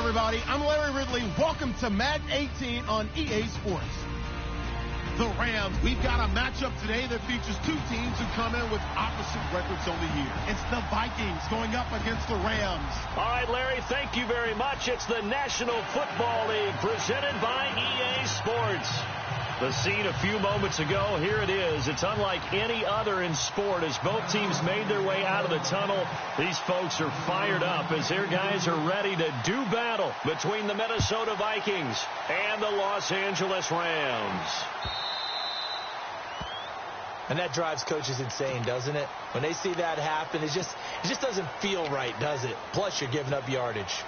everybody. I'm Larry Ridley. Welcome to Madden 18 on EA Sports. The Rams, we've got a matchup today that features two teams who come in with opposite records on the year. It's the Vikings going up against the Rams. All right, Larry, thank you very much. It's the National Football League presented by EA Sports. The scene a few moments ago, here it is. It's unlike any other in sport as both teams made their way out of the tunnel. These folks are fired up as their guys are ready to do battle between the Minnesota Vikings and the Los Angeles Rams. And that drives coaches insane, doesn't it? When they see that happen, it just doesn't feel right, does it? Plus, you're giving up yardage.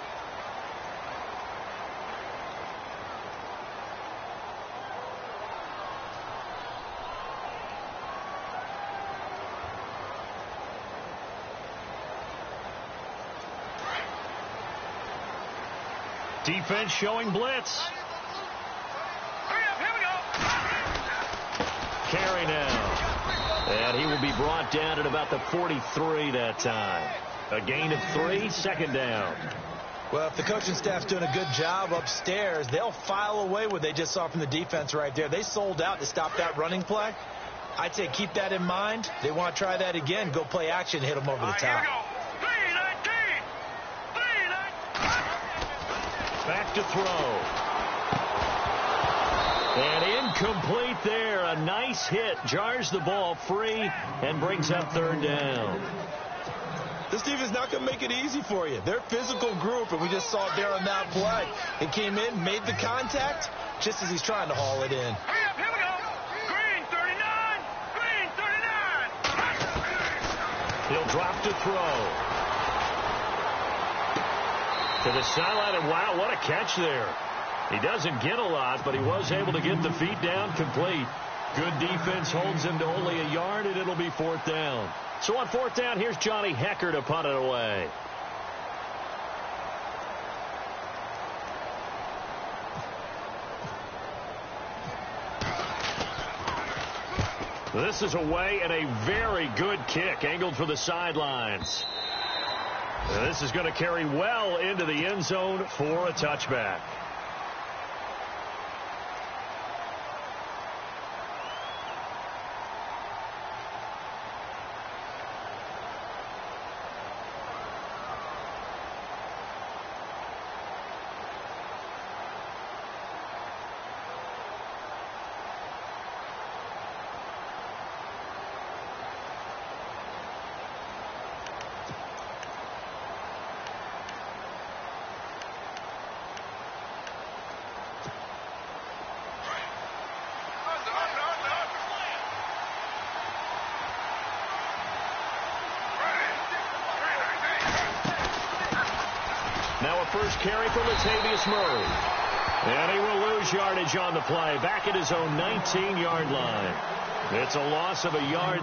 Defense showing blitz. Carry now. And he will be brought down at about the 43 that time. A gain of 3, second down. Well, if the coaching staff's doing a good job upstairs, they'll file away what they just saw from the defense right there. They sold out to stop that running play. I'd say keep that in mind. They want to try that again. Go play action, hit them over the top. Back to throw. And incomplete there. A nice hit. Jars the ball free and brings up third down. This defense is not going to make it easy for you. They're a physical group, and we just saw it there on that play. He came in, made the contact, just as he's trying to haul it in. Here we go. Green 39. Green 39. He'll drop to throw. To the sideline, and wow, what a catch there. He doesn't get a lot, but he was able to get the feet down complete. Good defense holds him to only a yard, and it'll be fourth down. So on fourth down, here's Johnny Hecker to punt it away. This is away and a very good kick, angled for the sidelines. And this is going to carry well into the end zone for a touchback. Now a first carry for Latavius Murray. And he will lose yardage on the play, back at his own 19-yard line. It's a loss of a yard.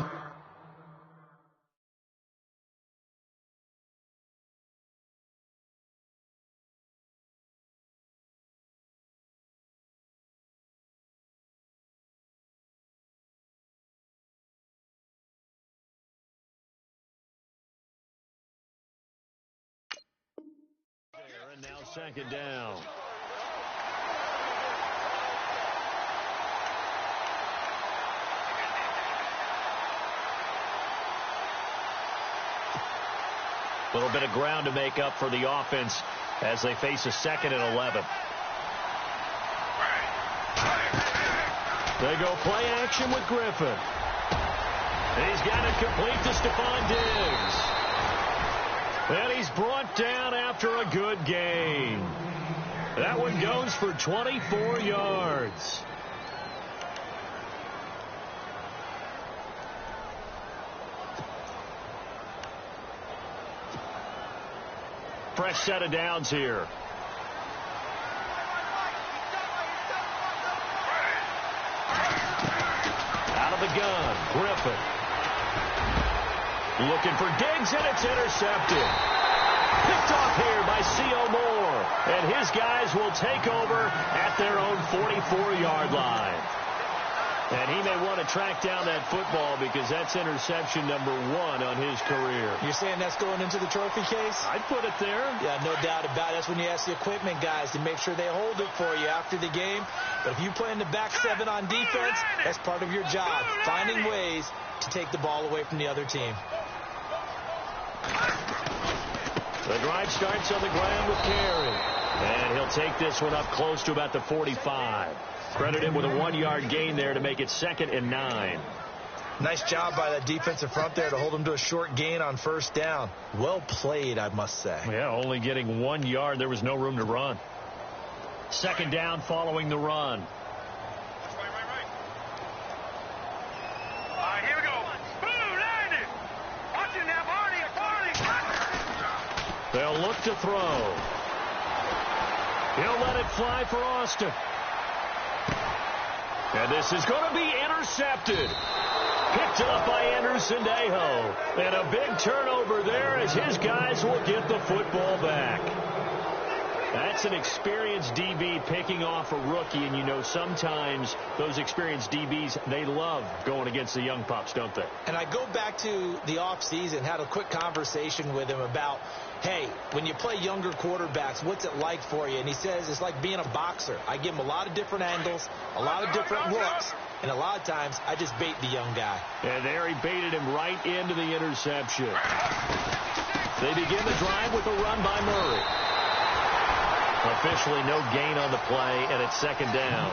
And now second down. A little bit of ground to make up for the offense as they face a 2nd and 11. They go play action with Griffin. He's got it complete to Stephon Diggs. And he's brought down after a good gain. That one goes for 24 yards. Fresh set of downs here. Out of the gun, Griffin. Looking for Diggs, and it's intercepted. Picked off here by C.O. Moore. And his guys will take over at their own 44-yard line. And he may want to track down that football because that's interception number 1 on his career. You're saying that's going into the trophy case? I'd put it there. Yeah, no doubt about it. That's when you ask the equipment guys to make sure they hold it for you after the game. But if you play in the back 7 on defense, that's part of your job, finding ways to take the ball away from the other team. The drive starts on the ground with Carey. And he'll take this one up close to about the 45. Credit him with a 1-yard gain there to make it 2nd and 9. Nice job by that defensive front there to hold him to a short gain on first down. Well played, I must say. Yeah, only getting 1 yard. There was no room to run. 2nd down following the run. All right, here we go. Boom, landed. Watch it now, Barney. They'll look to throw. He'll let it fly for Austin. And this is going to be intercepted. Picked up by Anderson Dejo. And a big turnover there as his guys will get the football back. That's an experienced DB picking off a rookie, and you know sometimes those experienced DBs, they love going against the young pups, don't they? And I go back to the offseason, had a quick conversation with him about, hey, when you play younger quarterbacks, what's it like for you? And he says it's like being a boxer. I give him a lot of different angles, a lot of different looks, and a lot of times I just bait the young guy. And there he baited him right into the interception. They begin the drive with a run by Murray. Officially no gain on the play, and it's 2nd down.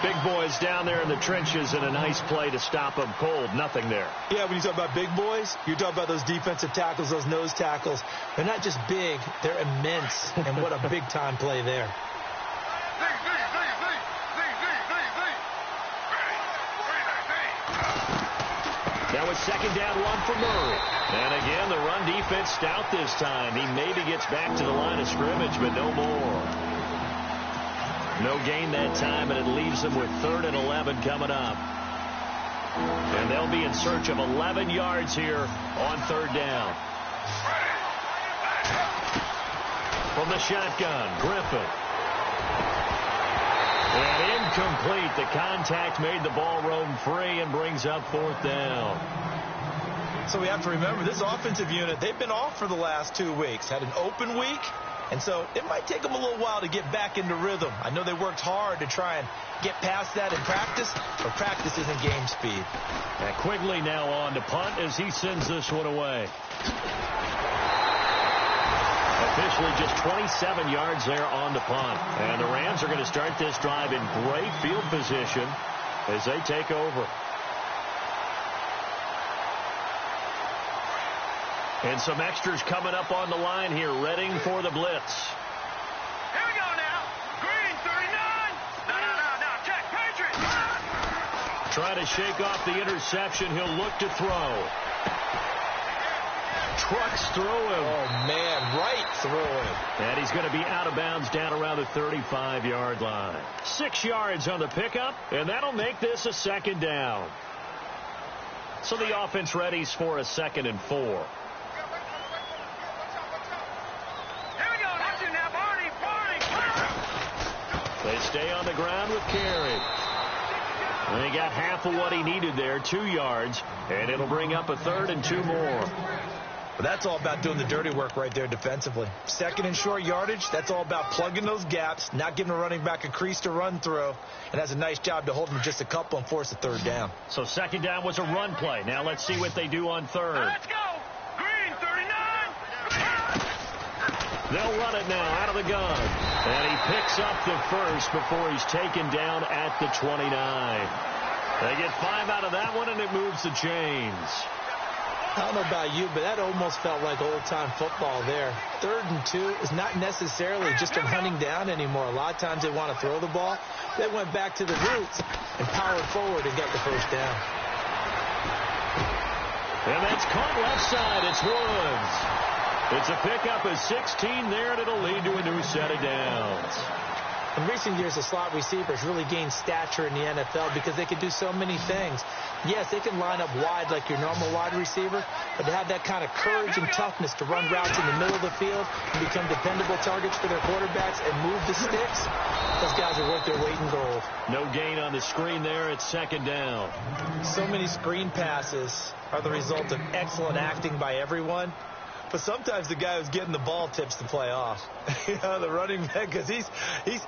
Big boys down there in the trenches, and a nice play to stop them cold. Nothing there. Yeah, when you talk about big boys, you're talking about those defensive tackles, those nose tackles. They're not just big, they're immense, and what a big-time play there. That was 2nd down 1 for Murray. And again, the run defense stout this time. He maybe gets back to the line of scrimmage, but no more. No gain that time, and it leaves them with 3rd and 11 coming up. And they'll be in search of 11 yards here on 3rd down. From the shotgun, Griffin. And incomplete. The contact made the ball roam free and brings up 4th down. So we have to remember, this offensive unit, they've been off for the last 2 weeks. Had an open week, and so it might take them a little while to get back into rhythm. I know they worked hard to try and get past that in practice, but practice isn't game speed. And Quigley now on to punt as he sends this one away. Officially just 27 yards there on the punt. And the Rams are going to start this drive in great field position as they take over. And some extras coming up on the line here, readying for the blitz. Here we go now. Green, 39. No. Check, Patriot. Trying to shake off the interception. He'll look to throw. Trucks through him. Oh, man, right through him. And he's going to be out of bounds down around the 35-yard line. 6 yards on the pickup, and that'll make this a 2nd down. So the offense readies for a 2nd and 4. They stay on the ground with Carey. And he got half of what he needed there, 2 yards, and it'll bring up a 3rd and 2 more. But that's all about doing the dirty work right there defensively. 2nd and short yardage, that's all about plugging those gaps, not giving a running back a crease to run through, and has a nice job to hold him just a couple and force a 3rd down. So 2nd down was a run play. Now let's see what they do on 3rd. Let's go. Green, 39. They'll run it now out of the gun. And he picks up the first before he's taken down at the 29. They get 5 out of that one, and it moves the chains. I don't know about you, but that almost felt like old-time football there. 3rd and 2 is not necessarily just a running down anymore. A lot of times they want to throw the ball. They went back to the roots and powered forward and got the 1st down. And that's caught left side. It's Woods. It's a pickup of 16 there, and it'll lead to a new set of downs. In recent years, the slot receivers really gained stature in the NFL because they can do so many things. Yes, they can line up wide like your normal wide receiver, but to have that kind of courage and toughness to run routes in the middle of the field and become dependable targets for their quarterbacks and move the sticks, those guys are worth their weight in gold. No gain on the screen there. It's second down. So many screen passes are the result of excellent acting by everyone. But sometimes the guy who's getting the ball tips the play off. The running back, because he's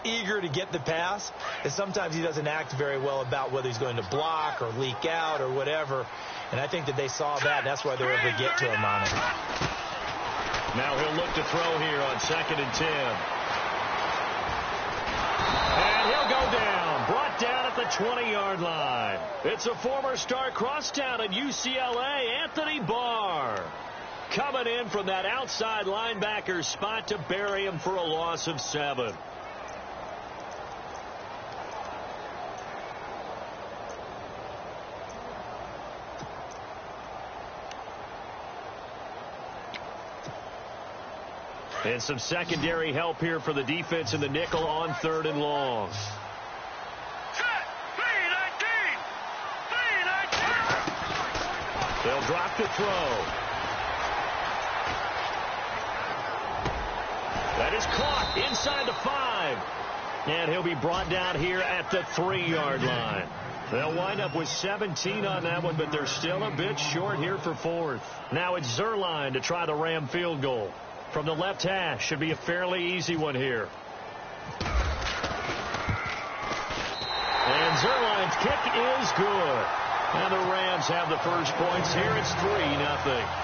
eager to get the pass, and sometimes he doesn't act very well about whether he's going to block or leak out or whatever. And I think that they saw that, and that's why they were able to get to him on it. Now he'll look to throw here on 2nd and 10. And he'll go down. Brought down at the 20-yard line. It's a former star crosstown at UCLA, Anthony Barr. Coming in from that outside linebacker spot to bury him for a loss of 7. And some secondary help here for the defense in the nickel on 3rd and long. They'll drop the throw. That is caught inside the 5. And he'll be brought down here at the 3-yard line. They'll wind up with 17 on that one, but they're still a bit short here for 4th. Now it's Zerline to try the Ram field goal. From the left hash, should be a fairly easy one here. And Zerline's kick is good. And the Rams have the first points here. It's 3-0.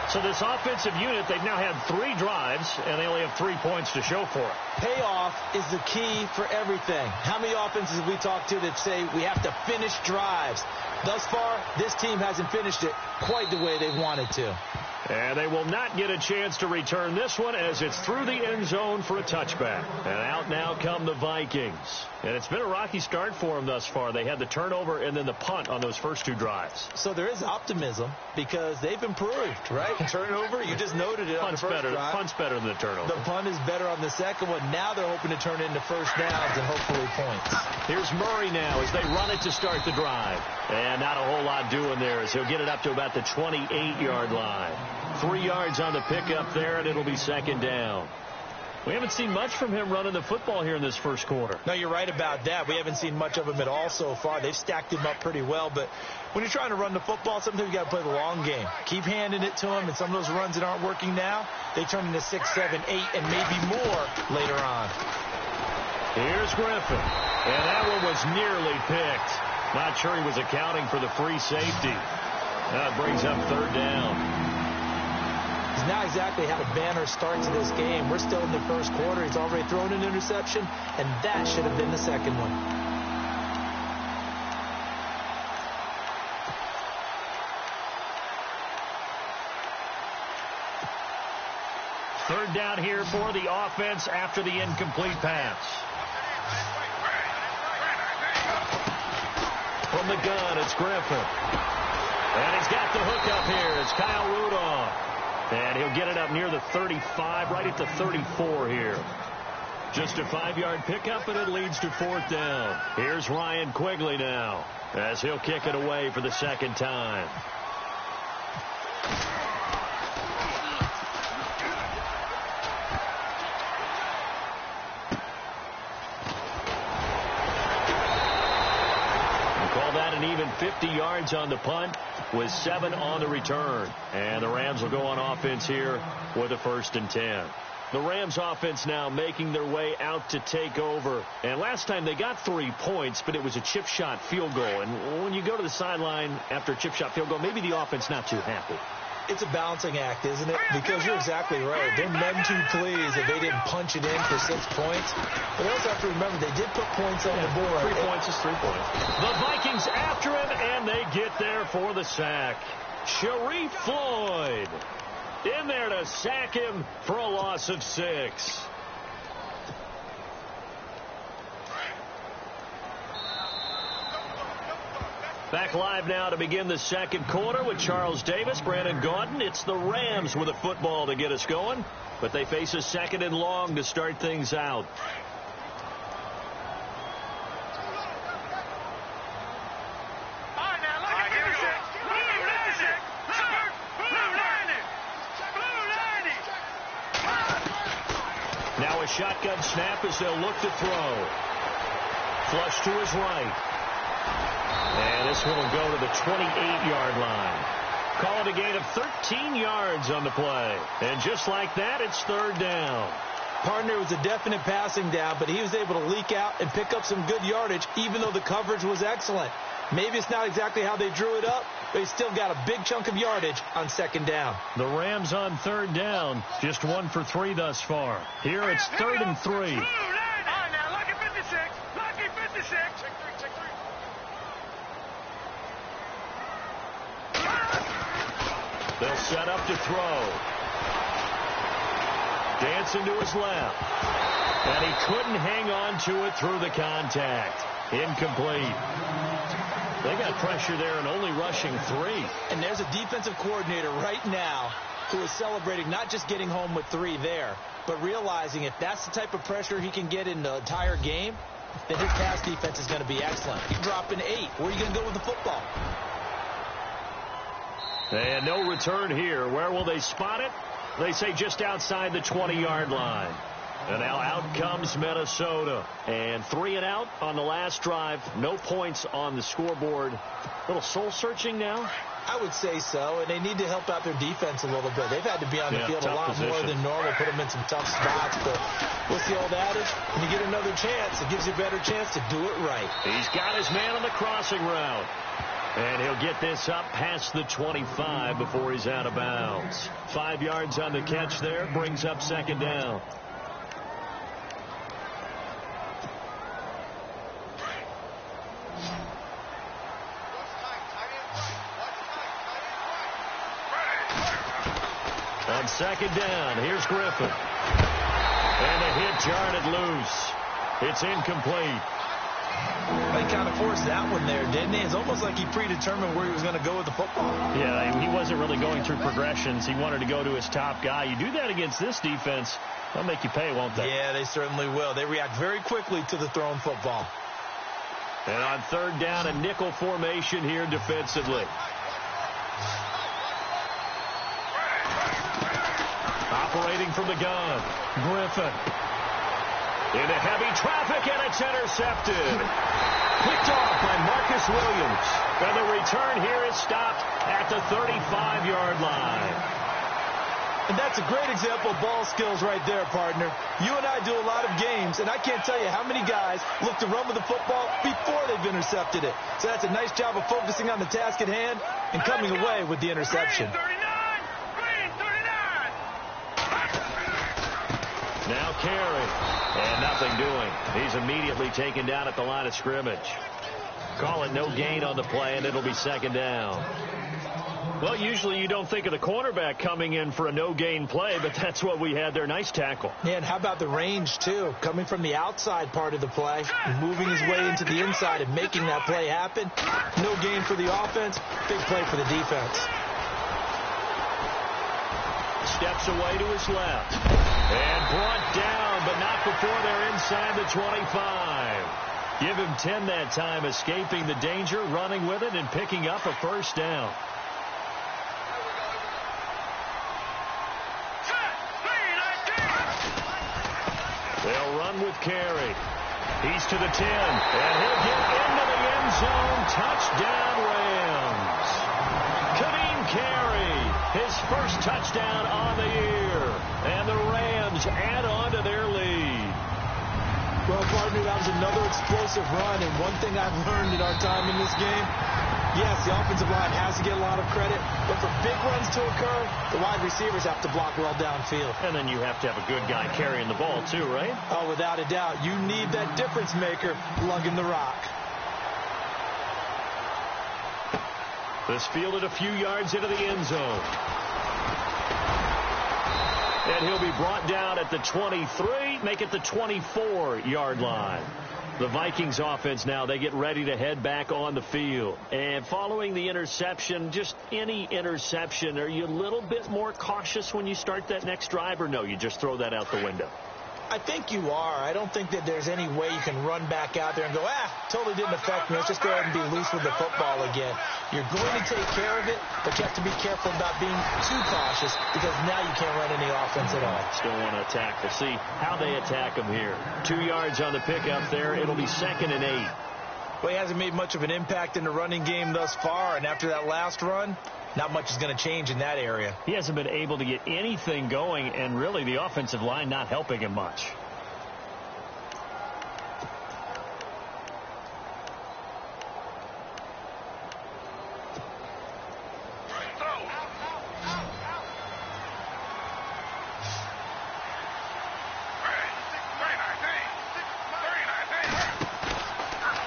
So this offensive unit, they've now had 3 drives, and they only have 3 points to show for it. Payoff is the key for everything. How many offenses have we talked to that say we have to finish drives? Thus far, this team hasn't finished it quite the way they wanted to. And they will not get a chance to return this one as it's through the end zone for a touchback. And out now come the Vikings. And it's been a rocky start for them thus far. They had the turnover and then the punt on those first 2 drives. So there is optimism because they've improved, right? Turnover, you just noted it on the first drive. Punt's better than the turnover. The punt is better on the second one. Now they're hoping to turn it into first downs and hopefully points. Here's Murray now as they run it to start the drive. And not a whole lot doing there as he'll get it up to about the 28-yard line. 3 yards on the pickup there, and it'll be second down. We haven't seen much from him running the football here in this first quarter. No, you're right about that. We haven't seen much of him at all so far. They've stacked him up pretty well, but when you're trying to run the football, sometimes you got to play the long game. Keep handing it to him, and some of those runs that aren't working now, they turn into 6, 7, 8, and maybe more later on. Here's Griffin, and that one was nearly picked. Not sure he was accounting for the free safety. That brings up 3rd down. He's not exactly had a banner start to this game. We're still in the first quarter. He's already thrown an interception, and that should have been the second one. Third down here for the offense after the incomplete pass. From the gun, it's Griffin. And he's got the hook up here. It's Kyle Rudolph. And he'll get it up near the 35, right at the 34 here. Just a 5-yard pickup, and it leads to 4th down. Here's Ryan Quigley now as he'll kick it away for the second time. Even 50 yards on the punt with 7 on the return. And the Rams will go on offense here with a 1st and 10. The Rams offense now making their way out to take over. And last time they got 3 points, but it was a chip shot field goal. And when you go to the sideline after a chip shot field goal, maybe the offense not too happy. It's a balancing act, isn't it? Because you're exactly right. They're none too pleased that they didn't punch it in for 6 points. But they also have to remember they did put points on the board. 3 points is 3 points. The Vikings after him, and they get there for the sack. Sharif Floyd in there to sack him for a loss of 6. Back live now to begin the second quarter with Charles Davis, Brandon Gaudin. It's the Rams with a football to get us going, but they face a 2nd and long to start things out. Now a shotgun snap as they'll look to throw. Flush to his right. And this one will go to the 28-yard line. Call it a gain of 13 yards on the play. And just like that, it's third down. Partner, was a definite passing down, but he was able to leak out and pick up some good yardage, even though the coverage was excellent. Maybe it's not exactly how they drew it up, but he still got a big chunk of yardage on second down. The Rams on third down, just 1 for 3 thus far. Here it's 3rd and 3. All right, now, lucky 56. Lucky 56. Check three. They'll set up to throw. Dancing to his left. And he couldn't hang on to it through the contact. Incomplete. They got pressure there and only rushing 3. And there's a defensive coordinator right now who is celebrating not just getting home with 3 there, but realizing if that's the type of pressure he can get in the entire game, then his pass defense is going to be excellent. He's dropping 8. Where are you going to go with the football? And no return here. Where will they spot it? They say just outside the 20-yard line. And now out comes Minnesota. And 3 and out on the last drive. No points on the scoreboard. A little soul-searching now? I would say so, and they need to help out their defense a little bit. They've had to be on the field a lot more than normal, put them in some tough spots. But what's the old adage? When you get another chance, it gives you a better chance to do it right. He's got his man on the crossing route. And he'll get this up past the 25 before he's out of bounds. 5 yards on the catch there, brings up second down. On second down, here's Griffin. And a hit jarred it loose. It's incomplete. He kind of forced that one there, didn't he? It's almost like he predetermined where he was going to go with the football. Yeah, he wasn't really going through progressions. He wanted to go to his top guy. You do that against this defense, they'll make you pay, won't they? Yeah, they certainly will. They react very quickly to the thrown football. And on third down, a nickel formation here defensively. Operating from the gun, Griffin. Into heavy traffic, and it's intercepted. Picked off by Marcus Williams. And the return here is stopped at the 35-yard line. And that's a great example of ball skills right there, partner. You and I do a lot of games, and I can't tell you how many guys look to run with the football before they've intercepted it. So that's a nice job of focusing on the task at hand and coming away with the interception. Now Carey, and nothing doing. He's immediately taken down at the line of scrimmage. Call it no gain on the play, and it'll be second down. Well, usually you don't think of the cornerback coming in for a no-gain play, but that's what we had there. Nice tackle. Yeah, and how about the range, too? Coming from the outside part of the play, moving his way into the inside and making that play happen. No gain for the offense, big play for the defense. Steps away to his left. And brought down, but not before they're inside the 25. Give him 10 that time, escaping the danger, running with it, and picking up a first down. They'll run with Carey. He's to the 10, and he'll get into the end zone. Touchdown, Rams. Kadeem Carey, his first touchdown on the year. And the Rams add on to their lead. Well, partner, that was another explosive run, and one thing I've learned in our time in this game, yes, the offensive line has to get a lot of credit, but for big runs to occur, the wide receivers have to block well downfield. And then you have to have a good guy carrying the ball, too, right? Oh, without a doubt. You need that difference maker lugging the rock. This fielded a few yards into the end zone. And he'll be brought down at the 23, make it the 24-yard line. The Vikings offense now, they get ready to head back on the field. And following the interception, just any interception, are you a little bit more cautious when you start that next drive, or no, you just throw that out the window? I think you are. I don't think that there's any way you can run back out there and go, totally didn't affect me. Let's just go ahead and be loose with the football again. You're going to take care of it, but you have to be careful about being too cautious because now you can't run any offense at all. Still want to attack. We'll see how they attack them here. 2 yards on the pickup there. It'll be 2nd and 8. Well, he hasn't made much of an impact in the running game thus far, and after that last run, not much is going to change in that area. He hasn't been able to get anything going, and really the offensive line not helping him much.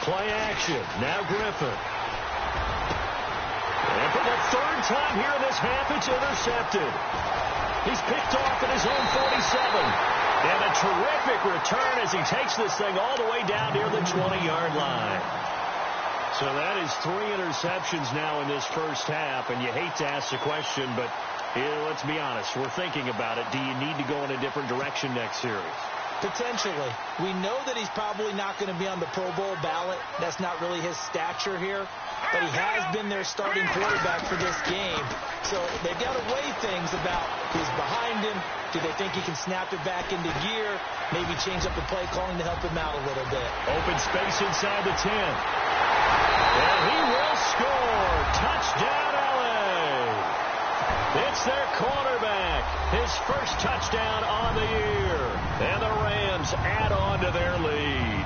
Play action. Now Griffin. And for the 3rd time here in this half, it's intercepted. He's picked off at his own 47. And a terrific return as he takes this thing all the way down near the 20-yard line. So that is 3 interceptions now in this first half. And you hate to ask the question, but let's be honest. We're thinking about it. Do you need to go in a different direction next series? Potentially. We know that he's probably not going to be on the Pro Bowl ballot. That's not really his stature here. But he has been their starting quarterback for this game. So they've got to weigh things about who's behind him. Do they think he can snap it back into gear? Maybe change up the play calling to help him out a little bit. Open space inside the 10. And he will score. Touchdown, LA. It's their quarterback. His first touchdown on the year. And the Rams add on to their lead.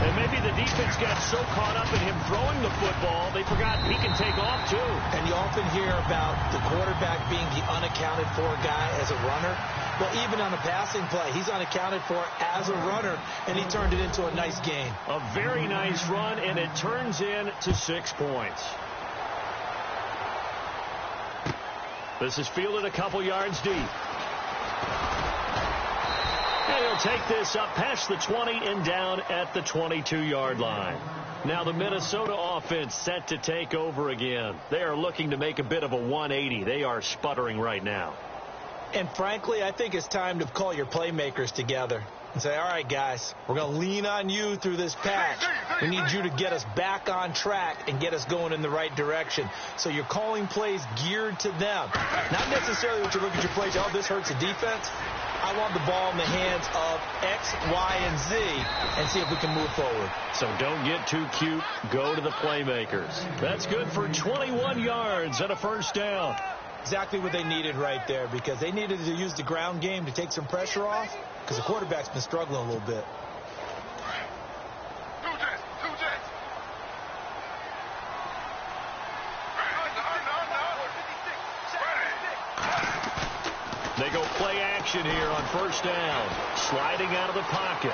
And maybe the defense got so caught up in him throwing the football, they forgot he can take off too. And you often hear about the quarterback being the unaccounted for guy as a runner. Well, even on a passing play, he's unaccounted for as a runner, and he turned it into a nice game. A very nice run, and it turns into 6 points. This is fielded a couple yards deep. And he'll take this up past the 20 and down at the 22-yard line. Now the Minnesota offense set to take over again. They are looking to make a bit of a 180. They are sputtering right now. And frankly, I think it's time to call your playmakers together and say, all right, guys, we're going to lean on you through this patch. We need you to get us back on track and get us going in the right direction. So you're calling plays geared to them. Not necessarily what you look at your plays, oh, this hurts the defense. I want the ball in the hands of X, Y, and Z and see if we can move forward. So don't get too cute. Go to the playmakers. That's good for 21 yards and a first down. Exactly what they needed right there, because they needed to use the ground game to take some pressure off, because the quarterback's been struggling a little bit. They go play action here on first down. Sliding out of the pocket.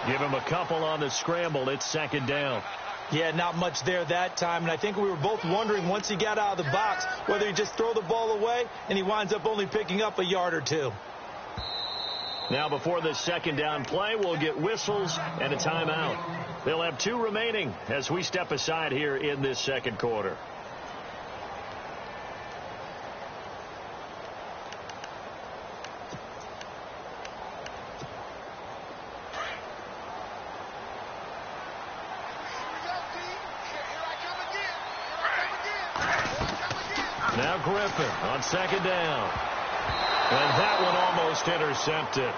Give him a couple on the scramble. It's 2nd down. Yeah, not much there that time. And I think we were both wondering once he got out of the box whether he just throw the ball away and he winds up only picking up a yard or two. Now before the 2nd down play, we'll get whistles and a timeout. They'll have 2 remaining as we step aside here in this 2nd quarter. Now Griffin on 2nd down. And that one almost intercepted.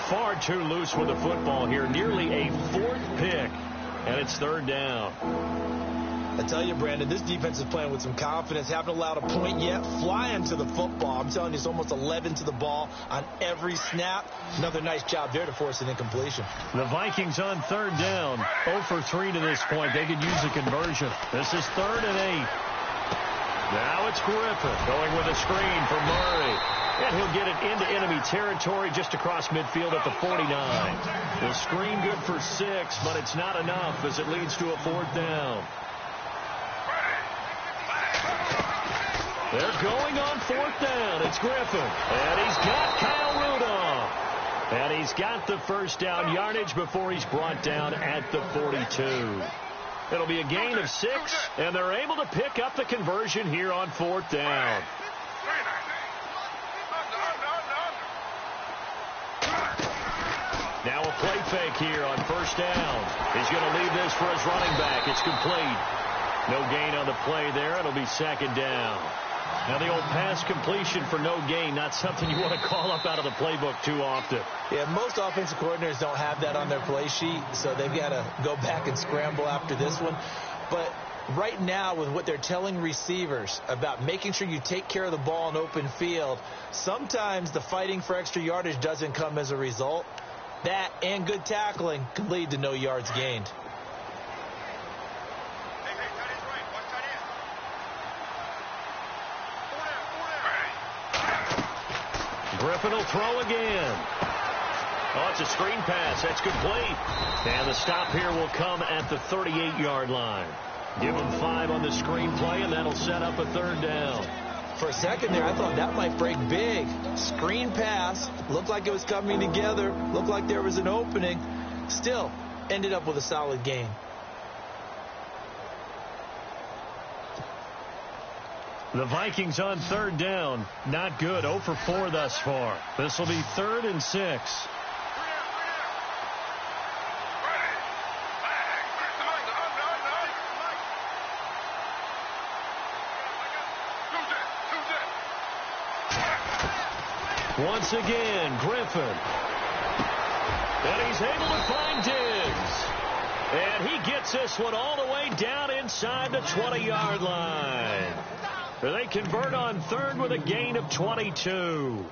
Far too loose with the football here. Nearly a 4th pick. And it's 3rd down. I tell you, Brandon, this defense is playing with some confidence. Haven't allowed a point yet. Flying to the football. I'm telling you, it's almost 11 to the ball on every snap. Another nice job there to force an incompletion. The Vikings on 3rd down. 0 for 3 to this point. They could use a conversion. This is 3rd and 8. Now it's Griffin going with a screen for Murray. And he'll get it into enemy territory just across midfield at the 49. The screen good for 6, but it's not enough as it leads to a 4th down. They're going on 4th down. It's Griffin. And he's got Kyle Rudolph. And he's got the first down yardage before he's brought down at the 42. It'll be a gain of 6, and they're able to pick up the conversion here on 4th down. play fake here on first down. He's going to leave this for his running back. It's complete. No gain on the play there. It'll be second down. Now, the old pass completion for no gain, not something you want to call up out of the playbook too often. Yeah, most offensive coordinators don't have that on their play sheet, so they've got to go back and scramble after this one. But right now, with what they're telling receivers about making sure you take care of the ball in open field, sometimes the fighting for extra yardage doesn't come as a result. That and good tackling can lead to no yards gained. Griffin will throw again. Oh, it's a screen pass. That's complete. And the stop here will come at the 38-yard line. Give him 5 on the screen play, and that'll set up a third down. For a second there, I thought that might break big. Screen pass. Looked like it was coming together. Looked like there was an opening. Still, ended up with a solid gain. The Vikings on third down. Not good. 0 for 4 thus far. This will be 3rd and 6. Once again, Griffin. And he's able to find Diggs. And he gets this one all the way down inside the 20-yard line. They convert on third with a gain of 22.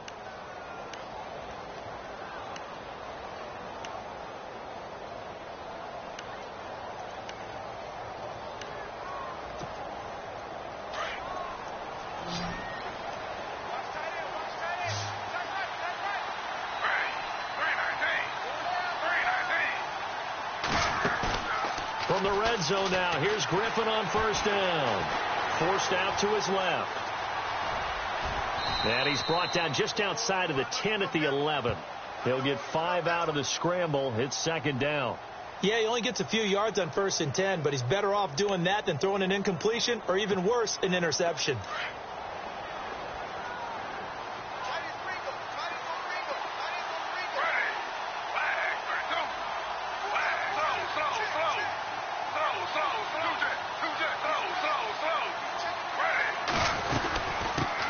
From the red zone now, here's Griffin on first down. Forced out to his left. And he's brought down just outside of the 10 at the 11. He'll get 5 out of the scramble. It's second down. Yeah, he only gets a few yards on 1st and 10, but he's better off doing that than throwing an incompletion or even worse, an interception.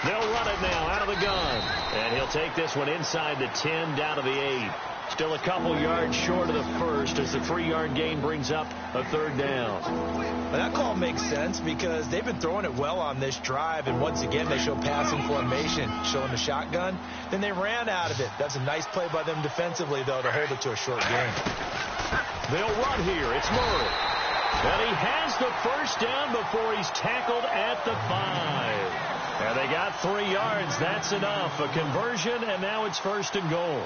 They'll run it now out of the gun. And he'll take this one inside the 10 down to the 8. Still a couple yards short of the first as the 3-yard gain brings up a third down. Well, that call makes sense because they've been throwing it well on this drive. And once again, they show passing formation, showing the shotgun. Then they ran out of it. That's a nice play by them defensively, though, to hold it to a short gain. They'll run here. It's Murray. And he has the first down before he's tackled at the 5. And they got 3 yards. That's enough. A conversion, and now it's 1st and goal.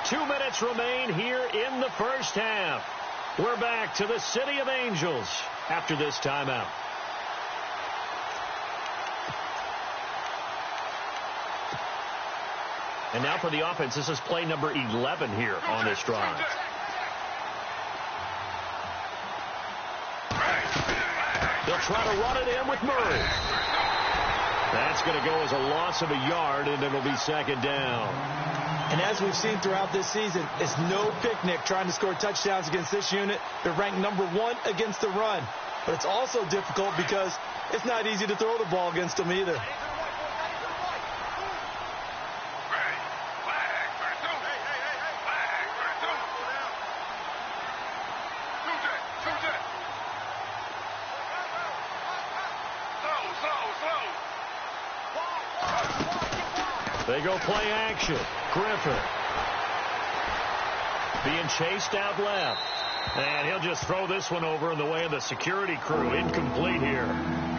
Two minutes remain here in the first half. We're back to the City of Angels after this timeout. And now for the offense, this is play number 11 here on this drive. They'll try to run it in with Murray. That's going to go as a loss of a yard, and it'll be second down. And as we've seen throughout this season, it's no picnic trying to score touchdowns against this unit. They're ranked number 1 against the run. But it's also difficult because it's not easy to throw the ball against them either. They go play action. Griffin being chased out left. And he'll just throw this one over in the way of the security crew. Incomplete here.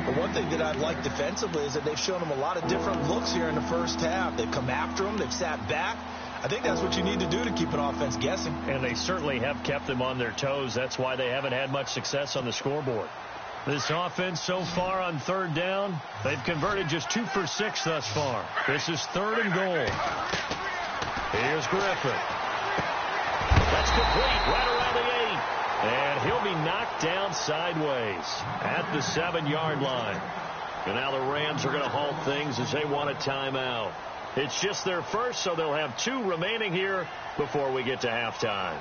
But one thing that I've liked defensively is that they've shown them a lot of different looks here in the first half. They've come after them. They've sat back. I think that's what you need to do to keep an offense guessing. And they certainly have kept them on their toes. That's why they haven't had much success on the scoreboard. This offense so far on third down, they've converted just 2 for 6 thus far. This is 3rd and goal. Here's Griffin. That's complete right around the 8. And he'll be knocked down sideways at the 7-yard line. And now the Rams are going to halt things as they want a timeout. It's just their first, so they'll have 2 remaining here before we get to halftime.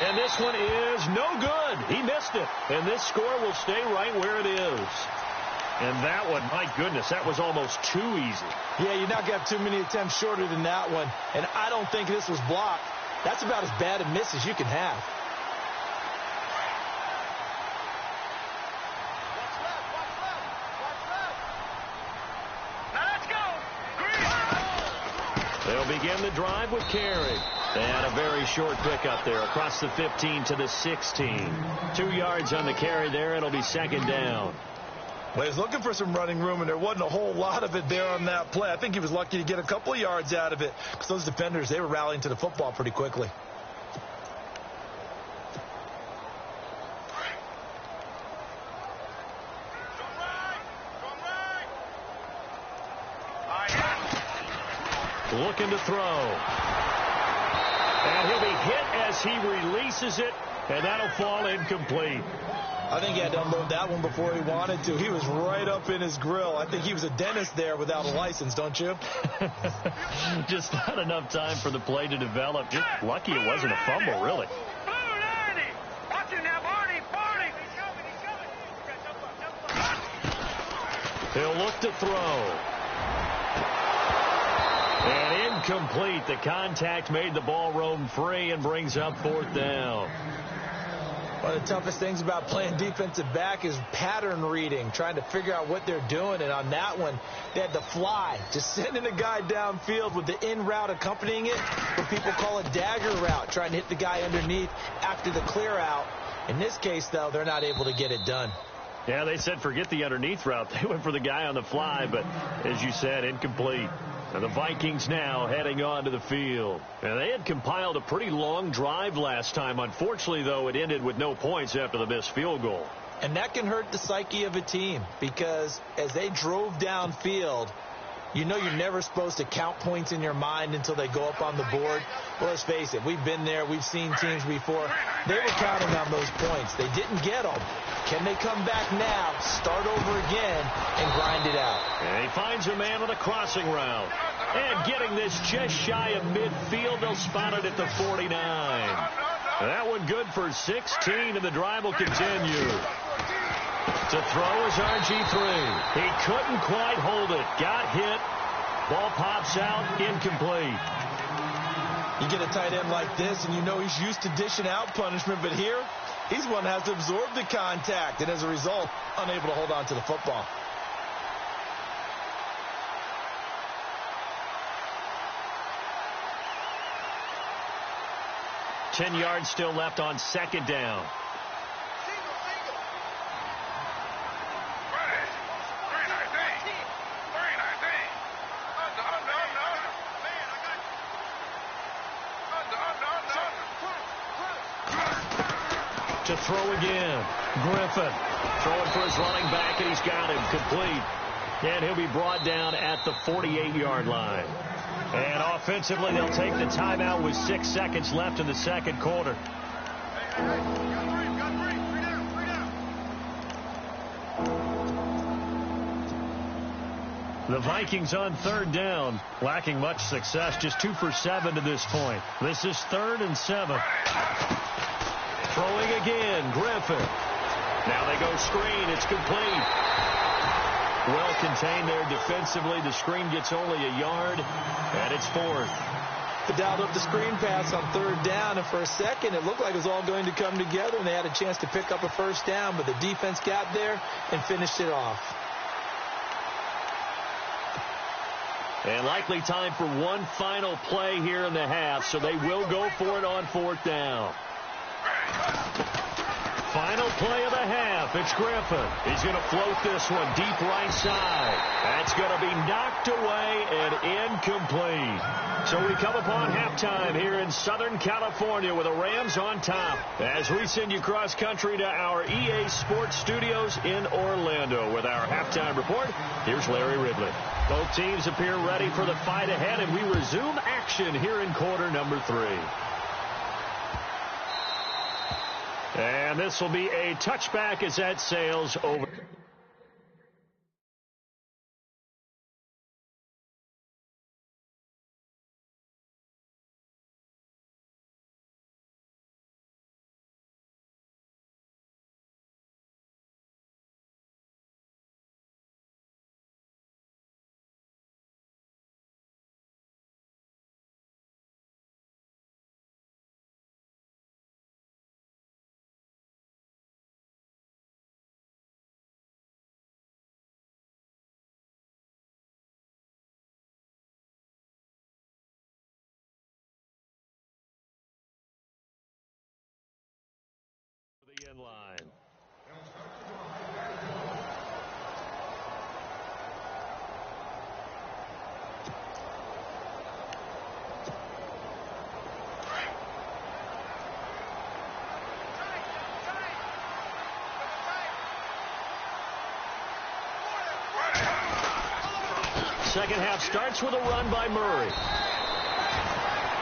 And this one is no good. He missed it. And this score will stay right where it is. And that one, my goodness, that was almost too easy. Yeah, you're not going to have too many attempts shorter than that one. And I don't think this was blocked. That's about as bad a miss as you can have. Now let's go. Green. They'll begin the drive with Carey. And a very short pickup there across the 15 to the 16. 2 yards on the carry there. It'll be second down. Well, he was looking for some running room, and there wasn't a whole lot of it there on that play. I think he was lucky to get a couple of yards out of it because those defenders, they were rallying to the football pretty quickly. Looking to throw. And he'll be hit as he releases it, and that'll fall incomplete. I think he had to unload that one before he wanted to. He was right up in his grill. I think he was a dentist there without a license, don't you? Just not enough time for the play to develop. Just lucky it wasn't a fumble, really. Watch him now, Barney. He'll look to throw. And incomplete. The contact made the ball roam free and brings up 4th down. One of the toughest things about playing defensive back is pattern reading, trying to figure out what they're doing. And on that one, they had to fly, just sending a guy downfield with the in route accompanying it, what people call a dagger route, trying to hit the guy underneath after the clear out. In this case, though, they're not able to get it done. Yeah, they said forget the underneath route. They went for the guy on the fly, but as you said, incomplete. And the Vikings now heading onto the field. And they had compiled a pretty long drive last time. Unfortunately, though, it ended with no points after the missed field goal. And that can hurt the psyche of a team because as they drove downfield, you know you're never supposed to count points in your mind until they go up on the board. Well, let's face it, we've been there. We've seen teams before. They were counting on those points. They didn't get them. Can they come back now, start over again, and grind it out? And he finds a man on a crossing route. And getting this just shy of midfield, they'll spot it at the 49. That one good for 16, and the drive will continue. To throw is RG3. He couldn't quite hold it. Got hit. Ball pops out. Incomplete. You get a tight end like this, and you know he's used to dishing out punishment, but here, he's one that has to absorb the contact, and as a result, unable to hold on to the football. Ten yards still left on second down. To throw again. Griffin throwing for his running back, and he's got him complete. And he'll be brought down at the 48-yard line. And offensively, they'll take the timeout with 6 seconds left in the second quarter. The Vikings on third down, lacking much success, just 2 for 7 to this point. This is 3rd and 7. Throwing again, Griffin. Now they go screen. It's complete. Well contained there defensively. The screen gets only a yard, and it's 4th. They dialed up the screen pass on third down, and for a second it looked like it was all going to come together, and they had a chance to pick up a first down, but the defense got there and finished it off. And likely time for one final play here in the half, so they will go for it on 4th down. Final play of the half. It's Griffin. He's going to float this one deep right side. That's going to be knocked away and incomplete. So we come upon halftime here in Southern California with the Rams on top. As we send you cross country to our EA Sports Studios in Orlando with our halftime report, here's Larry Ridley. Both teams appear ready for the fight ahead, and we resume action here in quarter number 3. And this will be a touchback as that sails over. The end line. Second half starts with a run by Murray.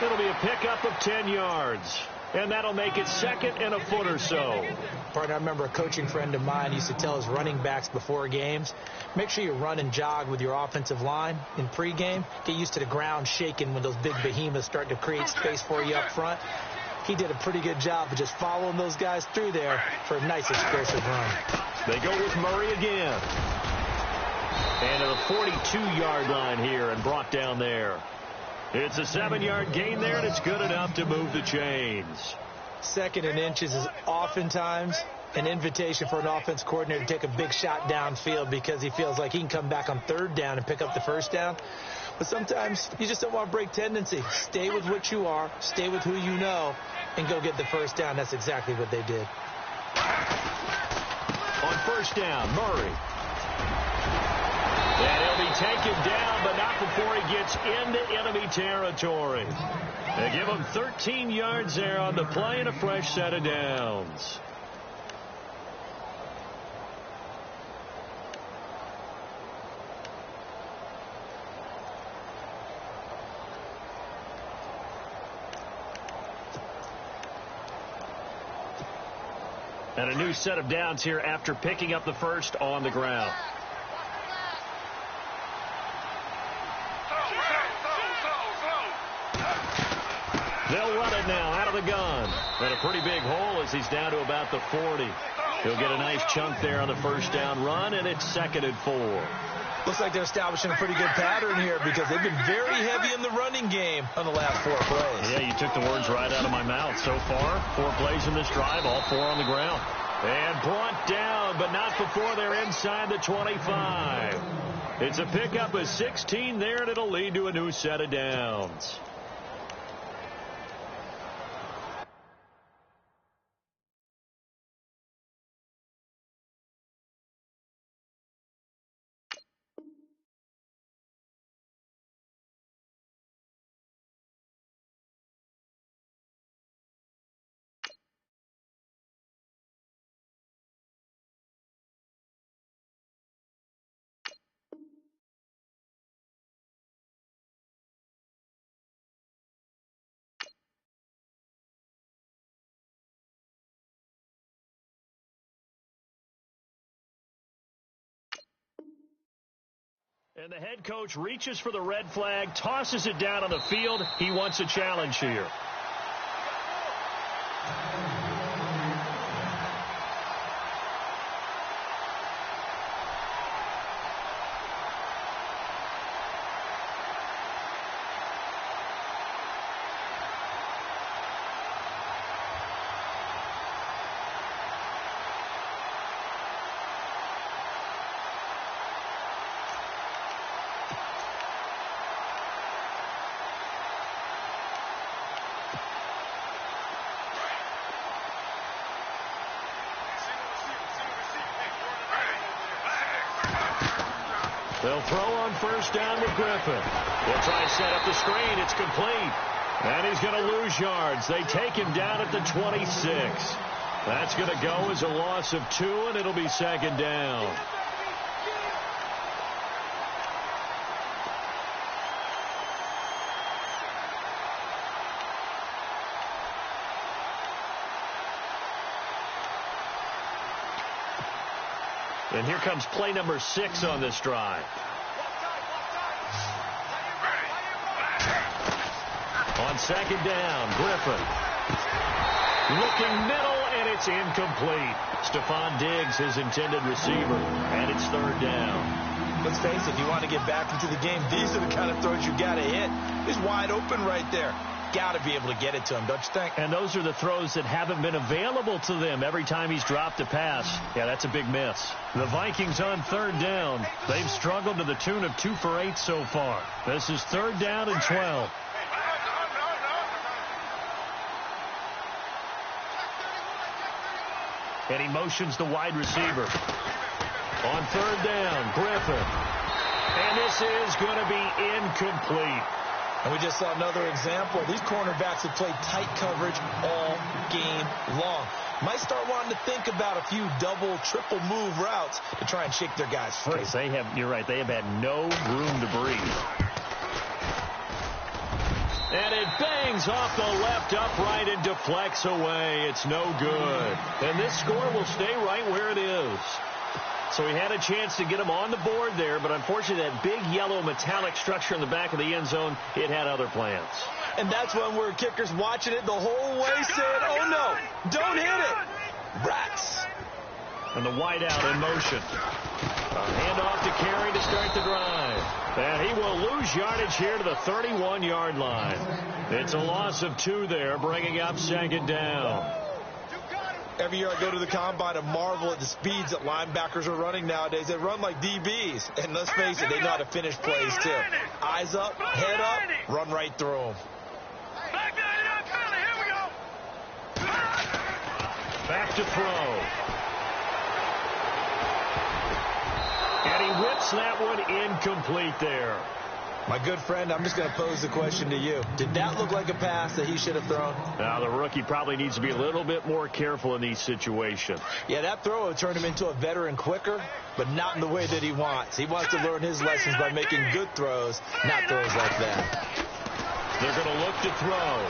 It'll be a pickup of 10 yards. And that'll make it second and a foot or so. Partner, I remember a coaching friend of mine used to tell his running backs before games, make sure you run and jog with your offensive line in pregame. Get used to the ground shaking when those big behemoths start to create space for you up front. He did a pretty good job of just following those guys through there for a nice explosive run. They go with Murray again. And to the 42-yard line here and brought down there. It's a 7-yard gain there, and it's good enough to move the chains. Second and inches is oftentimes an invitation for an offense coordinator to take a big shot downfield because he feels like he can come back on third down and pick up the first down. But sometimes you just don't want to break tendency. Stay with what you are, stay with who you know, and go get the first down. That's exactly what they did. On first down, Murray. And he'll be taken down, but not before he gets into enemy territory. They give him 13 yards there on the play and a fresh set of downs. And a new set of downs here after picking up the first on the ground. They'll run it now out of the gun. And a pretty big hole as he's down to about the 40. He'll get a nice chunk there on the first down run, and it's 2nd and 4. Looks like they're establishing a pretty good pattern here because they've been very heavy in the running game on the last 4 plays. Yeah, you took the words right out of my mouth. So far, 4 plays in this drive, all 4 on the ground. And brought down, but not before they're inside the 25. It's a pickup of 16 there, and it'll lead to a new set of downs. And the head coach reaches for the red flag, tosses it down on the field. He wants a challenge here. They'll throw on first down with Griffin. They'll try to set up the screen. It's complete. And he's going to lose yards. They take him down at the 26. That's going to go as a loss of 2, and it'll be 2nd down. And here comes play number 6 on this drive. On second down, Griffin. Looking middle, and it's incomplete. Stephon Diggs, his intended receiver, and it's third down. Let's face it, if you want to get back into the game, these are the kind of throws you got to hit. He's wide open right there. Got to be able to get it to him, don't you think? And those are the throws that haven't been available to them every time he's dropped a pass. Yeah, that's a big miss. The Vikings on third down. They've struggled to the tune of 2 for 8 so far. This is third down and 12. And he motions the wide receiver. On third down, Griffin. And this is going to be incomplete. And we just saw another example. These cornerbacks have played tight coverage all game long. Might start wanting to think about a few double, triple move routes to try and shake their guys free. You're right. They have had no room to breathe. And it bangs off the left upright and deflects away. It's no good. And this score will stay right where it is. So he had a chance to get him on the board there, but unfortunately that big yellow metallic structure in the back of the end zone, it had other plans. And that's when we're kickers watching it the whole way saying, oh no, don't hit it. Rats. And the wide out in motion. A handoff to Carey to start the drive. And he will lose yardage here to the 31-yard line. It's a loss of 2 there, bringing up second down. Every year I go to the combine and marvel at the speeds that linebackers are running nowadays. They run like DBs. And let's face it, they know how to finish plays too. Eyes up, head up, run right through them. Back to throw. And he whips that one incomplete there. My good friend, I'm just going to pose the question to you. Did that look like a pass that he should have thrown? Now, the rookie probably needs to be a little bit more careful in these situations. Yeah, that throw would turn him into a veteran quicker, but not in the way that he wants. He wants to learn his lessons by making good throws, not throws like that. They're going to look to throw.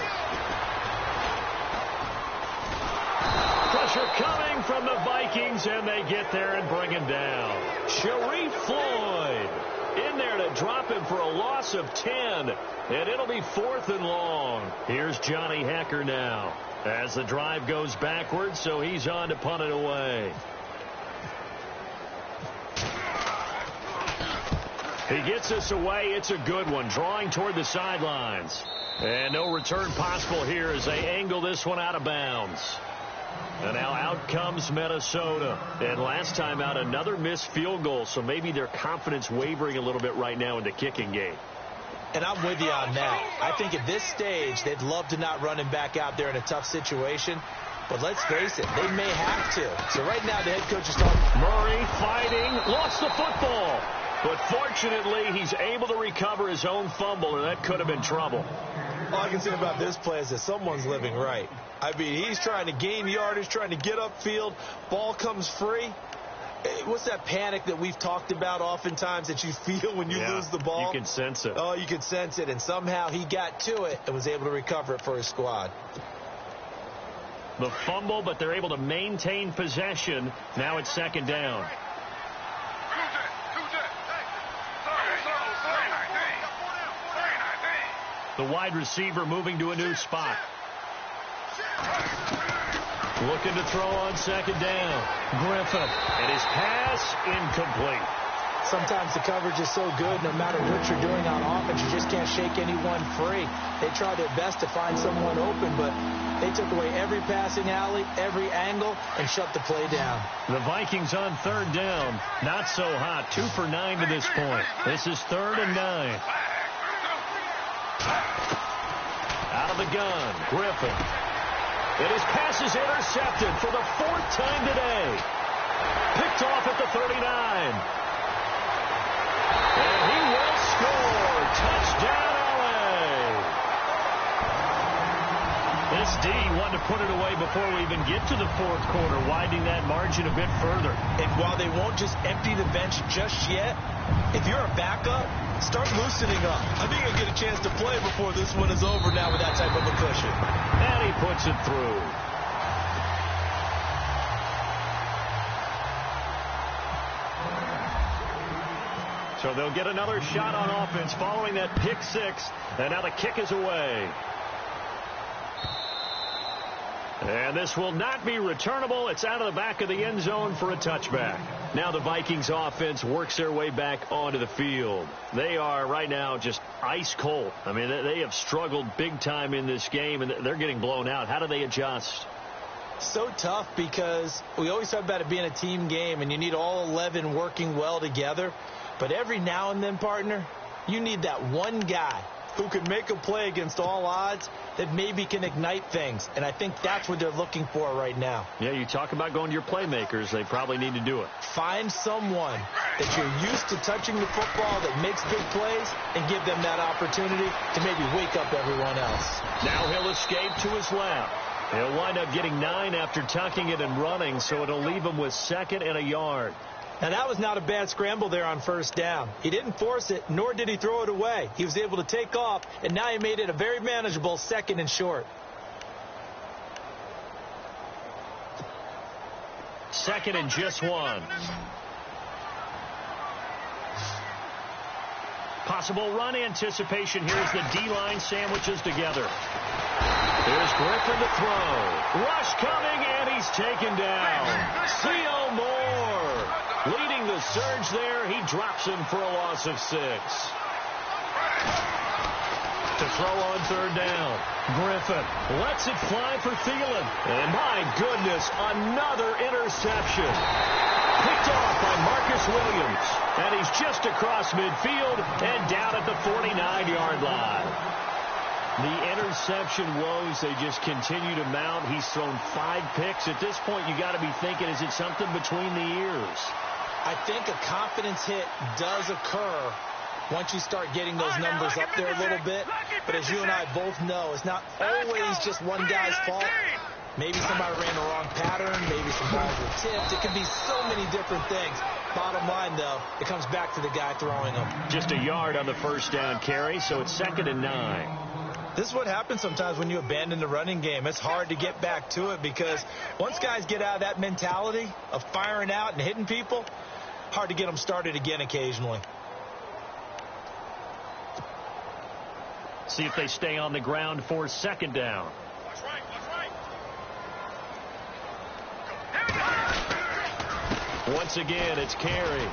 Pressure coming from the Vikings, and they get there and bring him down. Sharif Floyd in there to drop him for a loss of 10, and it'll be 4th and long. Here's Johnny Hecker now as the drive goes backwards, so he's on to punt it away. He gets us away. It's a good one, drawing toward the sidelines. And no return possible here as they angle this one out of bounds. And now out comes Minnesota. And last time out, another missed field goal, so maybe their confidence wavering a little bit right now in the kicking game. And I'm with you on that. I think at this stage, they'd love to not run him back out there in a tough situation. But let's face it, they may have to. So right now, the head coach is talking. Murray fighting, lost the football. But fortunately, he's able to recover his own fumble, and that could have been trouble. All I can say about this play is that someone's living right. I mean, he's trying to gain yardage, trying to get upfield. Ball comes free. What's that panic that we've talked about oftentimes that you feel when you lose the ball? You can sense it. Oh, you can sense it. And somehow he got to it and was able to recover it for his squad. The fumble, but they're able to maintain possession. Now it's second down. The wide receiver moving to a new spot. Looking to throw on second down. Griffin. And his pass incomplete. Sometimes the coverage is so good, no matter what you're doing on offense, you just can't shake anyone free. They try their best to find someone open, but they took away every passing alley, every angle, and shut the play down. The Vikings on third down. Not so hot. 2 for 9 to this point. This is 3rd and 9. Out of the gun, Griffin. And his pass is intercepted for the 4th time today. Picked off at the 39. And he will score. Touchdown, LA. This D wanted to put it away before we even get to the 4th quarter, widening that margin a bit further. And while they won't just empty the bench just yet, if you're a backup, start loosening up. I think you'll get a chance to play before this one is over now with that type of a cushion. And he puts it through. So they'll get another shot on offense following that pick six. And now the kick is away. And this will not be returnable. It's out of the back of the end zone for a touchback. Now the Vikings offense works their way back onto the field. They are right now just ice cold. I mean, they have struggled big time in this game, and they're getting blown out. How do they adjust? So tough because we always talk about it being a team game, and you need all 11 working well together. But every now and then, partner, you need that one guy who can make a play against all odds that maybe can ignite things. And I think that's what they're looking for right now. Yeah, you talk about going to your playmakers. They probably need to do it. Find someone that you're used to touching the football that makes big plays and give them that opportunity to maybe wake up everyone else. Now he'll escape to his left. He'll wind up getting 9 after tucking it and running, so it'll leave him with 2nd and a yard. Now, that was not a bad scramble there on first down. He didn't force it, nor did he throw it away. He was able to take off, and now he made it a very manageable 2nd and short. 2nd and just 1. Possible run anticipation here as the D-line sandwiches together. Here's Griffin to throw. Rush coming, and he's taken down. C.O. Moore leading the surge there. He drops him for a loss of 6. To throw on 3rd down. Griffin lets it fly for Thielen. And my goodness, another interception. Picked off by Marcus Williams. And he's just across midfield and down at the 49-yard line. The interception woes, they just continue to mount. He's thrown 5 picks. At this point, you got to be thinking, is it something between the ears? I think a confidence hit does occur once you start getting those numbers up there a little bit. But as you and I both know, it's not always just one guy's fault. Maybe somebody ran the wrong pattern. Maybe some balls were tipped. It can be so many different things. Bottom line, though, it comes back to the guy throwing them. Just a yard on the first down carry, so it's 2nd and 9. This is what happens sometimes when you abandon the running game. It's hard to get back to it because once guys get out of that mentality of firing out and hitting people, hard to get them started again occasionally. See if they stay on the ground for 2nd down. Watch right, watch right. Once again, it's Carey.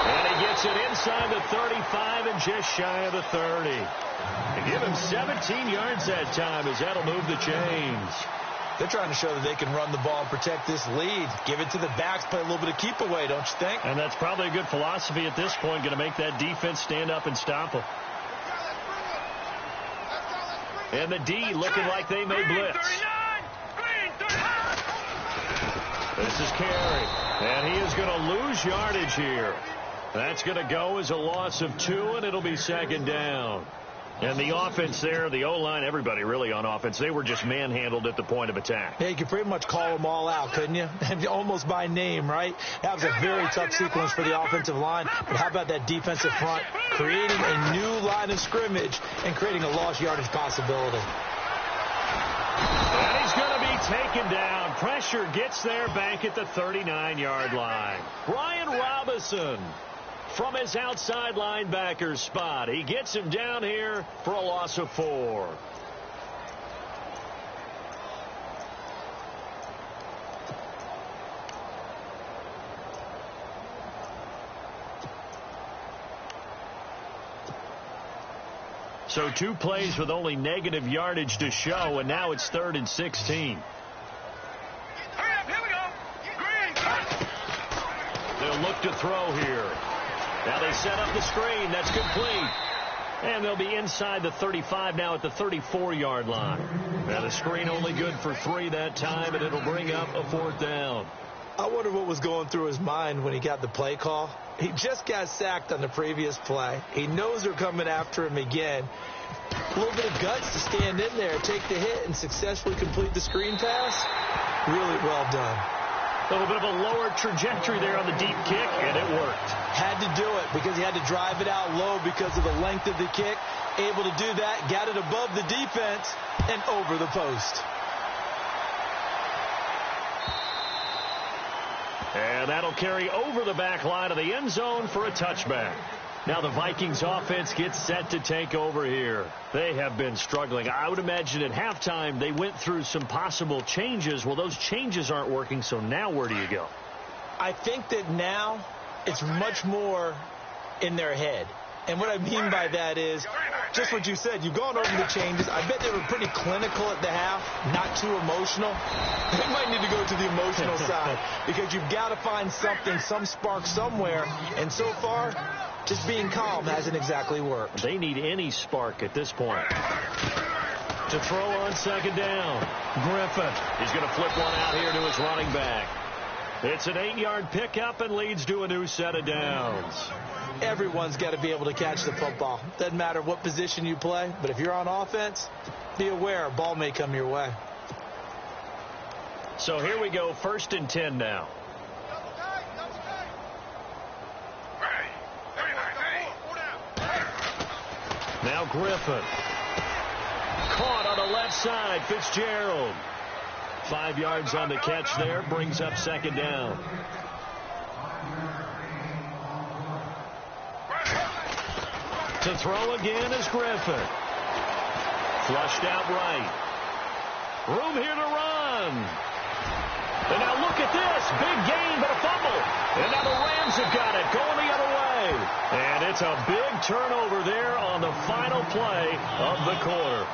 And he gets it inside the 35 and just shy of the 30. They give him 17 yards that time as that'll move the chains. They're trying to show that they can run the ball and protect this lead. Give it to the backs, play a little bit of keep away, don't you think? And that's probably a good philosophy at this point, going to make that defense stand up and stop them. And the D looking like they may blitz. This is Carey. And he is going to lose yardage here. That's going to go as a loss of 2, and it'll be 2nd down. And the offense there, the O-line, everybody really on offense, they were just manhandled at the point of attack. Yeah, you could pretty much call them all out, couldn't you? Almost by name, right? That was a very tough sequence for the offensive line. But how about that defensive front creating a new line of scrimmage and creating a lost yardage possibility? And he's going to be taken down. Pressure gets there back at the 39-yard line. Brian Robinson from his outside linebacker spot. He gets him down here for a loss of 4. So 2 plays with only negative yardage to show, and now it's 3rd and 16. Hurry up, here we go. Green. They'll look to throw here. Now they set up the screen. That's complete. And they'll be inside the 35 now at the 34-yard line. Now the screen only good for 3 that time, and it'll bring up a 4th down. I wonder what was going through his mind when he got the play call. He just got sacked on the previous play. He knows they're coming after him again. A little bit of guts to stand in there, take the hit, and successfully complete the screen pass. Really well done. A little bit of a lower trajectory there on the deep kick, and it worked. Had to do it because he had to drive it out low because of the length of the kick. Able to do that, got it above the defense and over the post. And that'll carry over the back line of the end zone for a touchback. Now the Vikings offense gets set to take over here. They have been struggling. I would imagine at halftime they went through some possible changes. Well, those changes aren't working, so now where do you go? I think that now it's much more in their head. And what I mean by that is just what you said. You've gone over the changes. I bet they were pretty clinical at the half, not too emotional. They might need to go to the emotional side because you've got to find something, some spark somewhere. And so far, just being calm hasn't exactly worked. They need any spark at this point. To throw on second down, Griffin. He's going to flip one out here to his running back. It's an 8-yard pickup and leads to a new set of downs. Everyone's got to be able to catch the football. Doesn't matter what position you play, but if you're on offense, be aware a ball may come your way. So here we go, 1st and 10 now. Now Griffin. Caught on the left side, Fitzgerald. 5 yards on the catch there, brings up second down. To throw again is Griffin. Flushed out right. Room here to run. And now look at this. Big gain, but a fumble. And now the Rams have got it, going the other way. And it's a big turnover there on the final play of the quarter.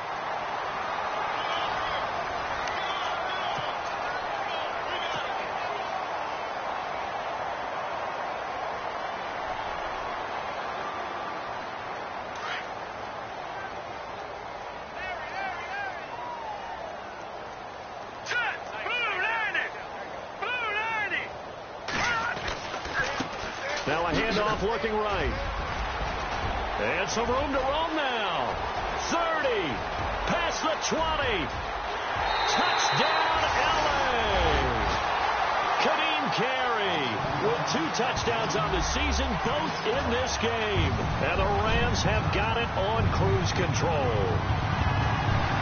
Now a handoff looking right. And some room to roam now. 30. Past the 20. Touchdown, LA. Kadeem Carey with 2 touchdowns on the season, both in this game. And the Rams have got it on cruise control.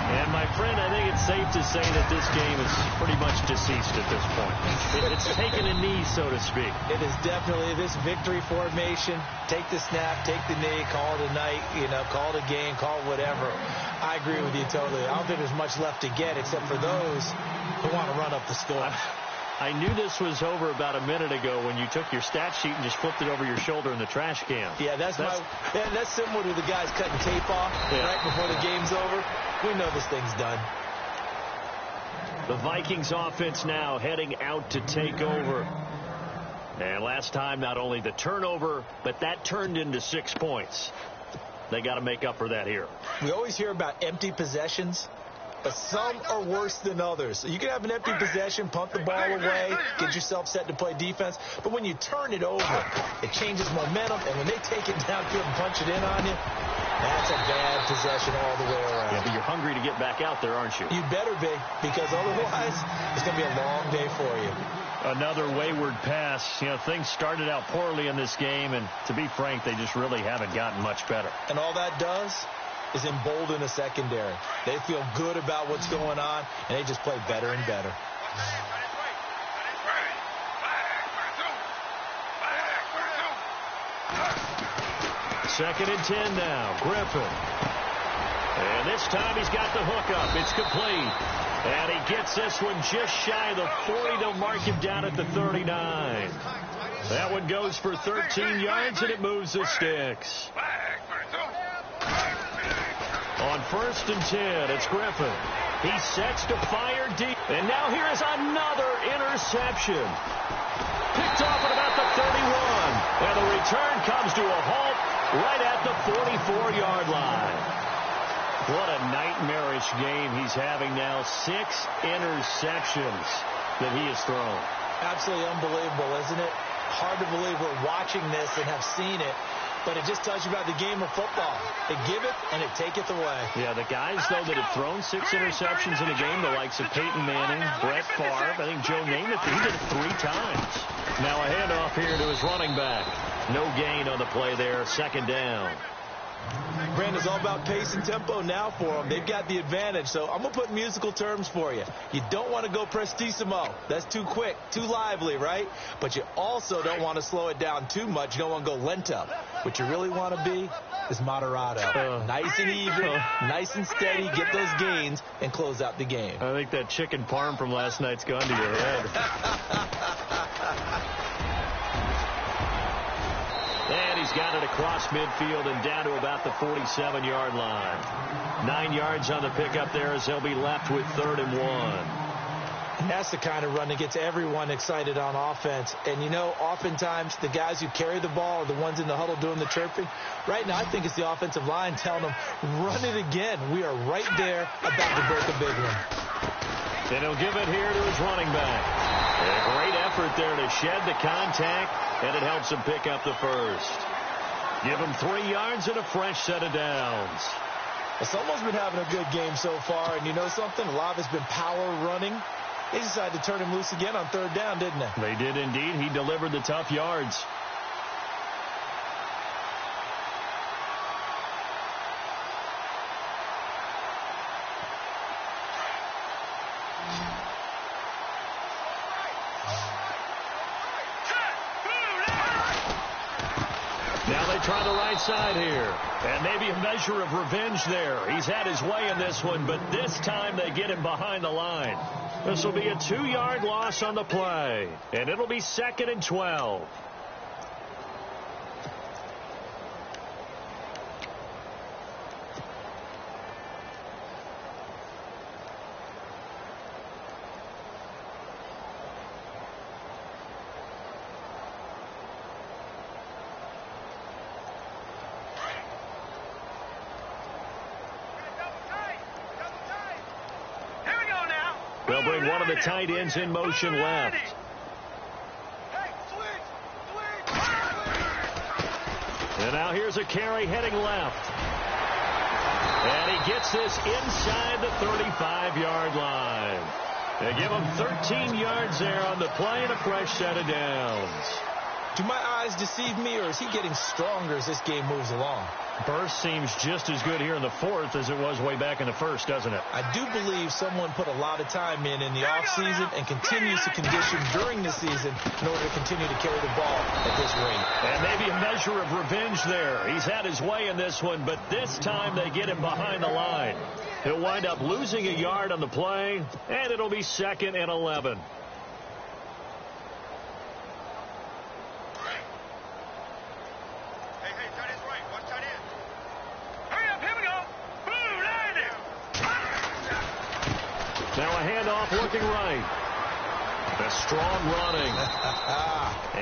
And, my friend, I think it's safe to say that this game is pretty much deceased at this point. It's taken a knee, so to speak. It is definitely this victory formation. Take the snap, take the knee, call it a night, call it a game, call it whatever. I agree with you totally. I don't think there's much left to get except for those who want to run up the score. I knew this was over about a minute ago when you took your stat sheet and just flipped it over your shoulder in the trash can. Yeah, that's similar to the guys cutting tape off right before the game's over. We know this thing's done. The Vikings offense now heading out to take over. And last time, not only the turnover, but that turned into 6 points. They got to make up for that here. We always hear about empty possessions, but some are worse than others. So you can have an empty possession, punt the ball away, get yourself set to play defense. But when you turn it over, it changes momentum. And when they take it downfield and punch it in on you, that's a bad possession all the way around. Yeah, but you're hungry to get back out there, aren't you? You better be, because otherwise it's going to be a long day for you. Another wayward pass. Things started out poorly in this game, and to be frank, they just really haven't gotten much better. And all that does is embolden the secondary. They feel good about what's going on, and they just play better and better. Second and 10 now. Griffin. And this time he's got the hookup. It's complete. And he gets this one just shy of the 40. They'll mark him down at the 39. That one goes for 13 yards, and it moves the sticks. On 1st and 10, it's Griffin. He sets to fire deep. And now here is another interception. Picked off at about the 31. And the return comes to a halt right at the 44-yard line. What a nightmarish game he's having now. 6 interceptions that he has thrown. Absolutely unbelievable, isn't it? Hard to believe we're watching this and have seen it. But it just tells you about the game of football. It give it and it taketh away. Yeah, the guys, though, that have thrown 6 interceptions in a game, the likes of Peyton Manning, Brett Favre, I think Joe Namath, he did it 3 times. Now a handoff here to his running back. No gain on the play there, second down. Brandon, it's all about pace and tempo now for them. They've got the advantage, so I'm going to put musical terms for you. You don't want to go prestissimo. That's too quick, too lively, right? But you also don't want to slow it down too much. You don't want to go lento. What you really want to be is moderato. Nice and even, nice and steady, get those gains, and close out the game. I think that chicken parm from last night's gone to your head. And he's got it across midfield and down to about the 47-yard line. 9 yards on the pickup there as they'll be left with 3rd and 1. And that's the kind of run that gets everyone excited on offense. And, you know, oftentimes the guys who carry the ball are the ones in the huddle doing the chirping. Right now, I think it's the offensive line telling them, run it again. We are right there about to break a big one. And he'll give it here to his running back. A great effort there to shed the contact, and it helps him pick up the first. Give him 3 yards and a fresh set of downs. Well, someone's been having a good game so far, and you know something? A lot of it's been power running. They decided to turn him loose again on 3rd down, didn't they? They did indeed. He delivered the tough yards. Now they try the right side here. And maybe a measure of revenge there. He's had his way in this one, but this time they get him behind the line. This will be a 2-yard loss on the play. And it'll be 2nd and 12. They'll bring one of the tight ends in motion left. And now here's a carry heading left. And he gets this inside the 35-yard line. They give him 13 yards there on the play and a fresh set of downs. Do my eyes deceive me, or is he getting stronger as this game moves along? Burst seems just as good here in the 4th as it was way back in the 1st, doesn't it? I do believe someone put a lot of time in the offseason and continues to condition during the season in order to continue to carry the ball at this rate. And maybe a measure of revenge there. He's had his way in this one, but this time they get him behind the line. He'll wind up losing a yard on the play, and it'll be 2nd and 11. Now a handoff looking right. A strong running.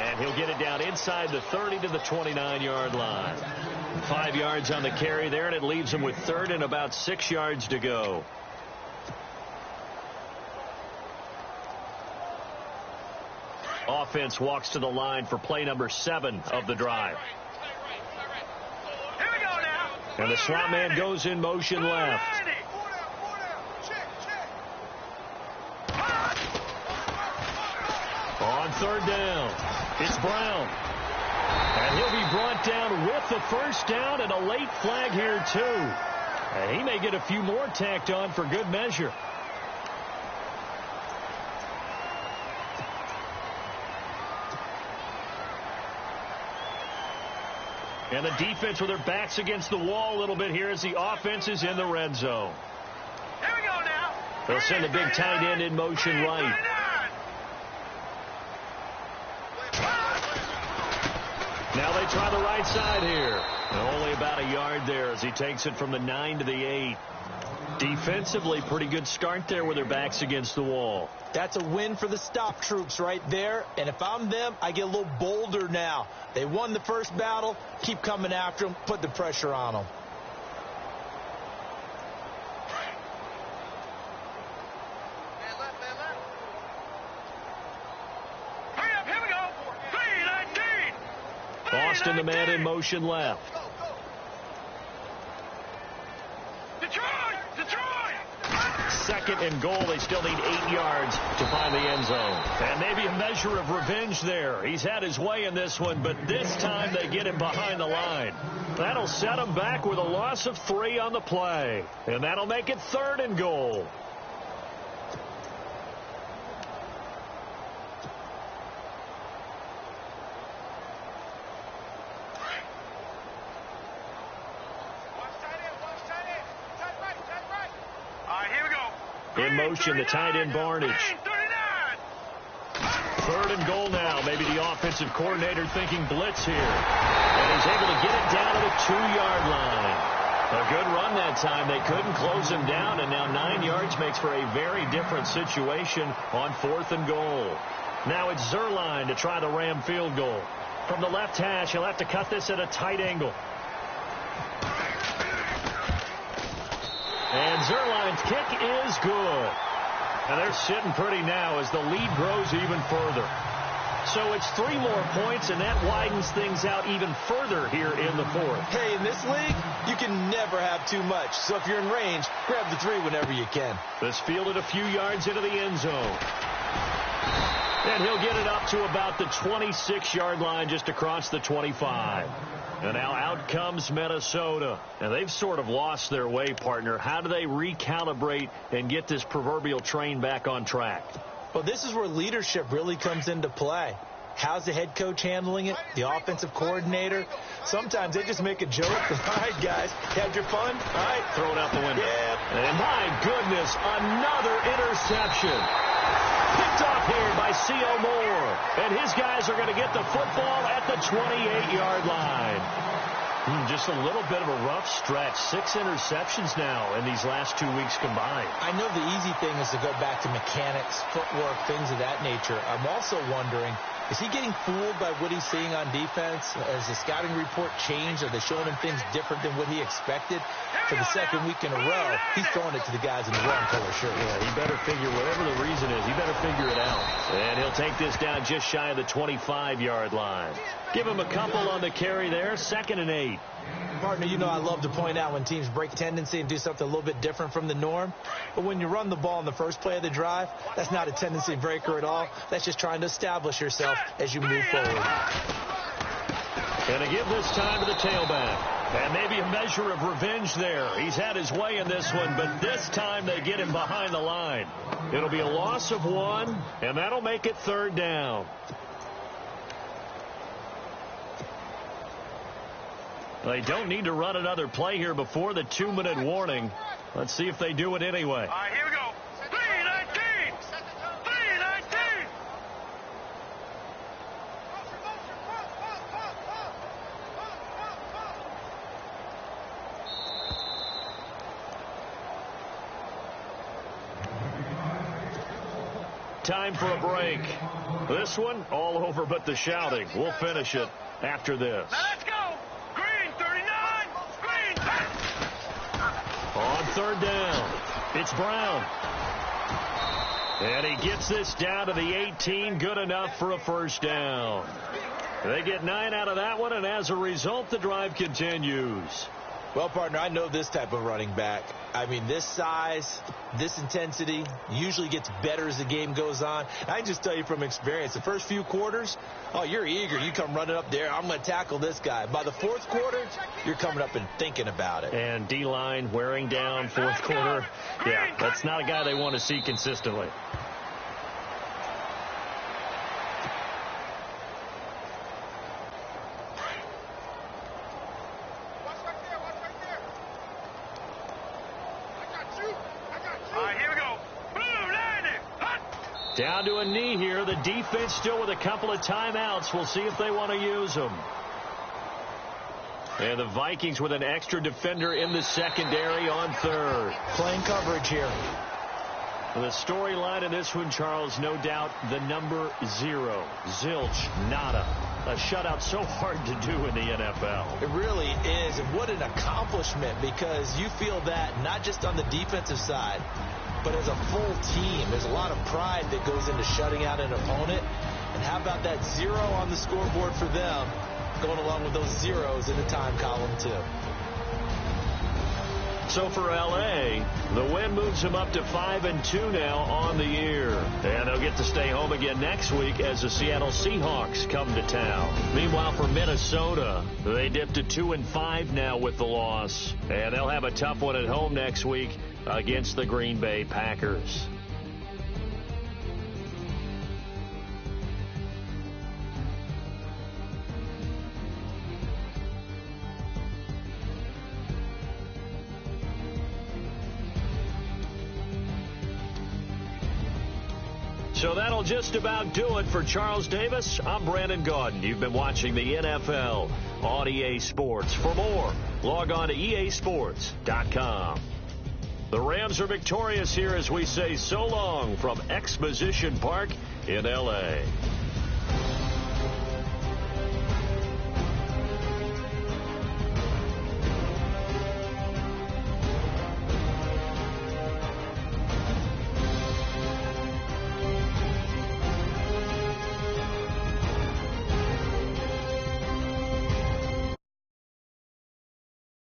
And he'll get it down inside the 30 to the 29-yard line. 5 yards on the carry there, and it leaves him with 3rd and about 6 yards to go. Offense walks to the line for play number 7 of the drive. Here we go now. And the slot man goes in motion left. On 3rd down, it's Brown. And he'll be brought down with the first down and a late flag here, too. And he may get a few more tacked on for good measure. And the defense with their backs against the wall a little bit here as the offense is in the red zone. Here we go now. They'll send the big tight end in motion right. Now they try the right side here. And only about a yard there as he takes it from the 9 to the 8. Defensively, pretty good start there with their backs against the wall. That's a win for the stop troops right there. And if I'm them, I get a little bolder now. They won the first battle. Keep coming after them. Put the pressure on them. Austin, the man in motion left. second and goal. They still need 8 yards to find the end zone. And maybe a measure of revenge there. He's had his way in this one, but this time they get him behind the line. That'll set him back with a loss of 3 on the play. And that'll make it 3rd and goal. In motion, the tight end Barnage. 3rd and goal now. Maybe the offensive coordinator thinking blitz here. And he's able to get it down to the 2-yard line. A good run that time. They couldn't close him down, and now 9 yards makes for a very different situation on 4th and goal. Now it's Zerline to try the Ram field goal. From the left hash, he'll have to cut this at a tight angle. And Zerline's kick is good. And they're sitting pretty now as the lead grows even further. So it's 3 more points, and that widens things out even further here in the 4th. Hey, in this league, you can never have too much. So if you're in range, grab the 3 whenever you can. This fielded a few yards into the end zone. And he'll get it up to about the 26-yard line, just across the 25. And now out comes Minnesota. And they've sort of lost their way, partner. How do they recalibrate and get this proverbial train back on track? Well, this is where leadership really comes into play. How's the head coach handling it? The offensive coordinator? Sometimes they just make a joke. All right, guys, had your fun? All right, throw it out the window. Yeah. And my goodness, another interception. Picked off here by C.O. Moore. And his guys are going to get the football at the 28-yard line. Just a little bit of a rough stretch. 6 interceptions now in these last 2 weeks combined. I know the easy thing is to go back to mechanics, footwork, things of that nature. I'm also wondering, is he getting fooled by what he's seeing on defense? Has the scouting report changed? Are they showing him things different than what he expected? For the second week in a row, he's throwing it to the guys in the wrong color shirt. Yeah, he better figure, whatever the reason is, he better figure it out. And he'll take this down just shy of the 25-yard line. Give him a couple on the carry there. 2nd and 8. Partner, you know I love to point out when teams break tendency and do something a little bit different from the norm. But when you run the ball in the first play of the drive, that's not a tendency breaker at all. That's just trying to establish yourself as you move forward. And to give this time to the tailback. And maybe a measure of revenge there. He's had his way in this one, but this time they get him behind the line. It'll be a loss of 1, and that'll make it 3rd down. They don't need to run another play here before the 2-minute warning. Let's see if they do it anyway. All right, here we go. 3-19. 3-19. Time for a break. This one, all over but the shouting. We'll finish it after this. Now let's go. Green, 39. Green. On 3rd down, it's Brown. And he gets this down to the 18, good enough for a 1st down. They get 9 out of that one, and as a result, the drive continues. Well, partner, I know this type of running back. I mean, this size, this intensity usually gets better as the game goes on. I can just tell you from experience, the first few quarters, oh, you're eager. You come running up there. I'm going to tackle this guy. By the 4th quarter, you're coming up and thinking about it. And D-line wearing down 4th quarter. Yeah, that's not a guy they want to see consistently. Down to a knee here. The defense still with a couple of timeouts. We'll see if they want to use them. And the Vikings with an extra defender in the secondary on 3rd. Playing coverage here. The storyline in this one, Charles, no doubt the number 0. Zilch, nada. A shutout so hard to do in the NFL. It really is. And what an accomplishment, because you feel that not just on the defensive side, but as a full team. There's a lot of pride that goes into shutting out an opponent. And how about that 0 on the scoreboard for them, going along with those zeros in the time column, too. So for L.A., the win moves them up to 5-2 now on the year. And they'll get to stay home again next week as the Seattle Seahawks come to town. Meanwhile, for Minnesota, they dipped to 2-5 now with the loss. And they'll have a tough one at home next week against the Green Bay Packers. So that'll just about do it for Charles Davis. I'm Brandon Gaudin. You've been watching the NFL on EA Sports. For more, log on to easports.com. The Rams are victorious here as we say so long from Exposition Park in L.A.